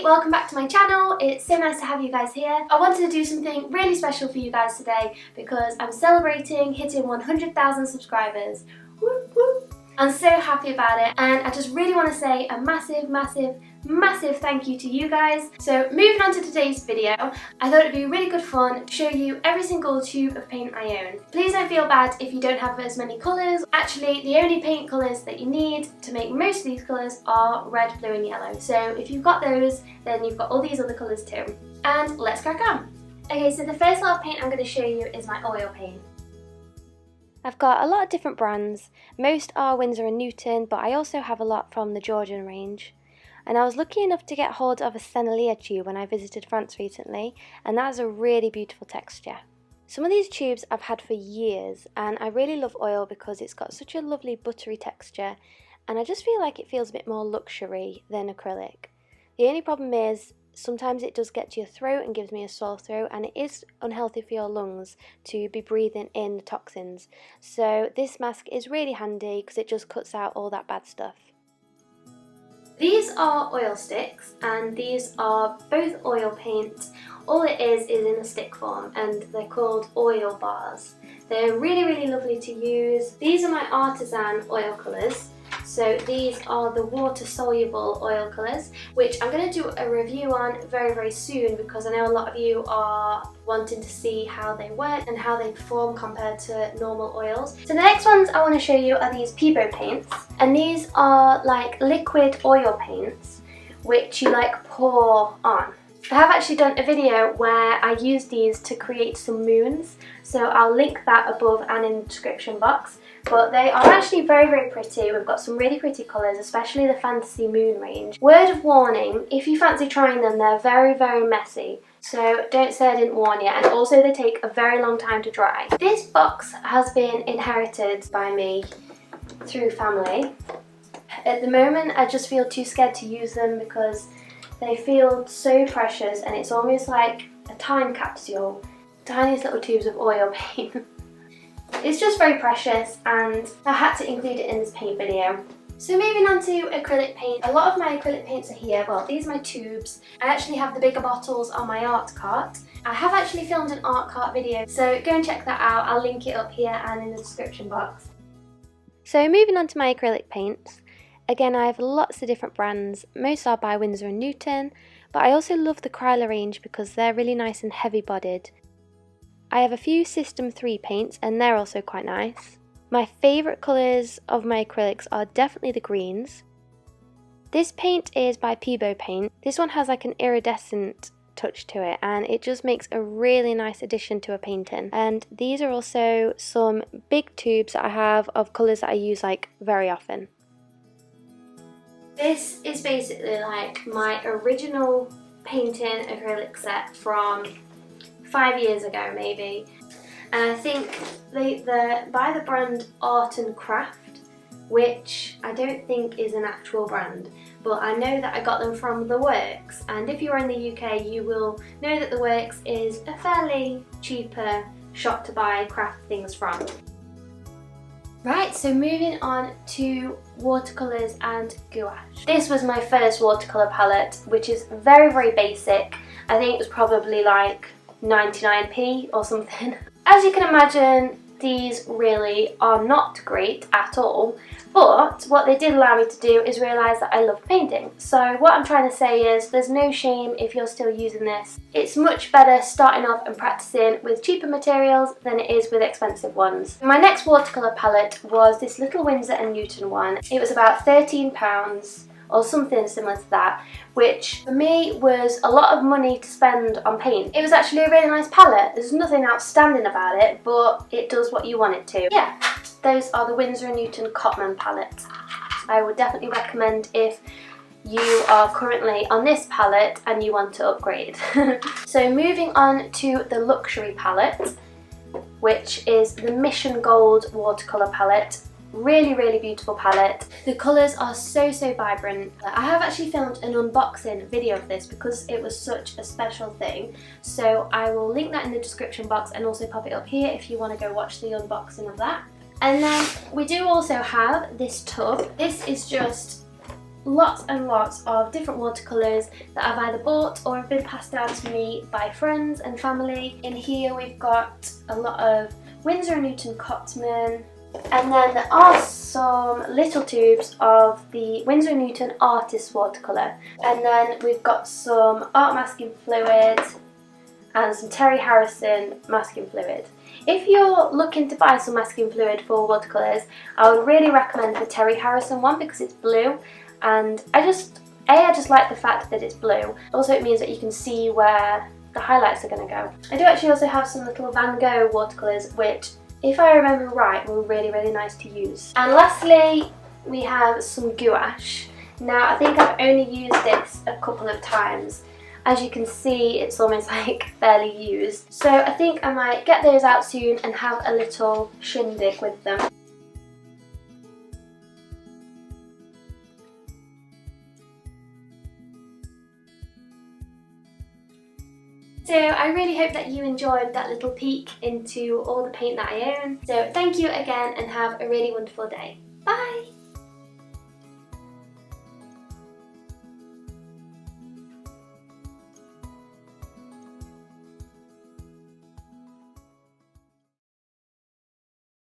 welcome back to my channel. It's so nice to have you guys here. I wanted to do something really special for you guys today because I'm celebrating hitting 100,000 subscribers. Whoop, whoop. I'm so happy about it, and I just really want to say a massive thank you to you guys. So moving on to today's video, I thought it'd be really good fun to show you every single tube of paint I own. Please don't feel bad if you don't have as many colours. Actually, the only paint colours that you need to make most of these colours are red, blue and yellow. So if you've got those, then you've got all these other colours too. And let's crack on. Okay, so the first lot of paint I'm going to show you is my oil paint. I've got a lot of different brands. Most are Winsor & Newton, but I also have a lot from the Georgian range. And I was lucky enough to get hold of a Sennelier tube when I visited France recently, and that is a really beautiful texture. Some of these tubes I've had for years, and I really love oil because it's got such a lovely buttery texture, and I just feel like it feels a bit more luxury than acrylic. The only problem is, sometimes it does get to your throat and gives me a sore throat, and it is unhealthy for your lungs to be breathing in the toxins. So this mask is really handy because it just cuts out all that bad stuff. These are oil sticks, and these are both oil paint. All it is in a stick form, and they're called oil bars. They're really lovely to use. These are my artisan oil colours. So these are the water-soluble oil colours, which I'm going to do a review on very soon because I know a lot of you are wanting to see how they work and how they perform compared to normal oils. So the next ones I want to show you are these Peabo paints, and these are like liquid oil paints which you like pour on. I have actually done a video where I used these to create some moons, so I'll link that above and in the description box. But they are actually very pretty. We've got some really pretty colours, especially the Fantasy Moon range. Word of warning, if you fancy trying them, they're very messy. So don't say I didn't warn you, and also they take a very long time to dry. This box has been inherited by me through family. At the moment I just feel too scared to use them because they feel so precious, and it's almost like a time capsule. Tiniest little tubes of oil paint. It's just very precious, and I had to include it in this paint video. So moving on to acrylic paint. A lot of my acrylic paints are here. Well, these are my tubes. I actually have the bigger bottles on my art cart. I have actually filmed an art cart video, so go and check that out. I'll link it up here and in the description box. So moving on to my acrylic paints. Again, I have lots of different brands. Most are by Winsor & Newton, but I also love the Kryler range because they're really nice and heavy bodied. I have a few System 3 paints, and they're also quite nice. My favourite colours of my acrylics are definitely the greens. This paint is by Peabo Payne. This one has like an iridescent touch to it, and it just makes a really nice addition to a painting. And these are also some big tubes that I have of colours that I use like very often. This is basically like my original painting acrylic set from 5 years ago maybe, and I think they're by the brand Art and Craft, which I don't think is an actual brand, but I know that I got them from The Works, and if you're in the UK you will know that The Works is a fairly cheaper shop to buy craft things from. Right, so moving on to watercolours and gouache. This was my first watercolour palette, which is very basic. I think it was probably like 99p or something. As you can imagine, these really are not great at all, but what they did allow me to do is realise that I love painting. So what I'm trying to say is there's no shame if you're still using this. It's much better starting off and practicing with cheaper materials than it is with expensive ones. My next watercolour palette was this little Winsor & Newton one. It was about £13 or something similar to that, which for me was a lot of money to spend on paint. It was actually a really nice palette. There's nothing outstanding about it, but it does what you want it to. Yeah, those are the Winsor & Newton Cotman palette. I would definitely recommend if you are currently on this palette and you want to upgrade. So moving on to the luxury palette, which is the Mission Gold watercolour palette. Really beautiful palette. The colours are so vibrant. I have actually filmed an unboxing video of this because it was such a special thing, so I will link that in the description box and also pop it up here if you want to go watch the unboxing of that. And then we do also have this tub. This is just lots and lots of different watercolours that I've either bought or have been passed down to me by friends and family. In here we've got a lot of Winsor & Newton Cotman, and then there are some little tubes of the Winsor & Newton Artist watercolour, and then we've got some art masking fluid and some Terry Harrison masking fluid. If you're looking to buy some masking fluid for watercolours, I would really recommend the Terry Harrison one because it's blue, and I just like the fact that it's blue. Also, it means that you can see where the highlights are going to go. I do actually also have some little Van Gogh watercolours, which, if I remember right, were really, really nice to use. And lastly, we have some gouache. Now, I think I've only used this a couple of times. As you can see, it's almost like barely used. So I think I might get those out soon and have a little shindig with them. So I really hope that you enjoyed that little peek into all the paint that I own. So thank you again and have a really wonderful day. Bye!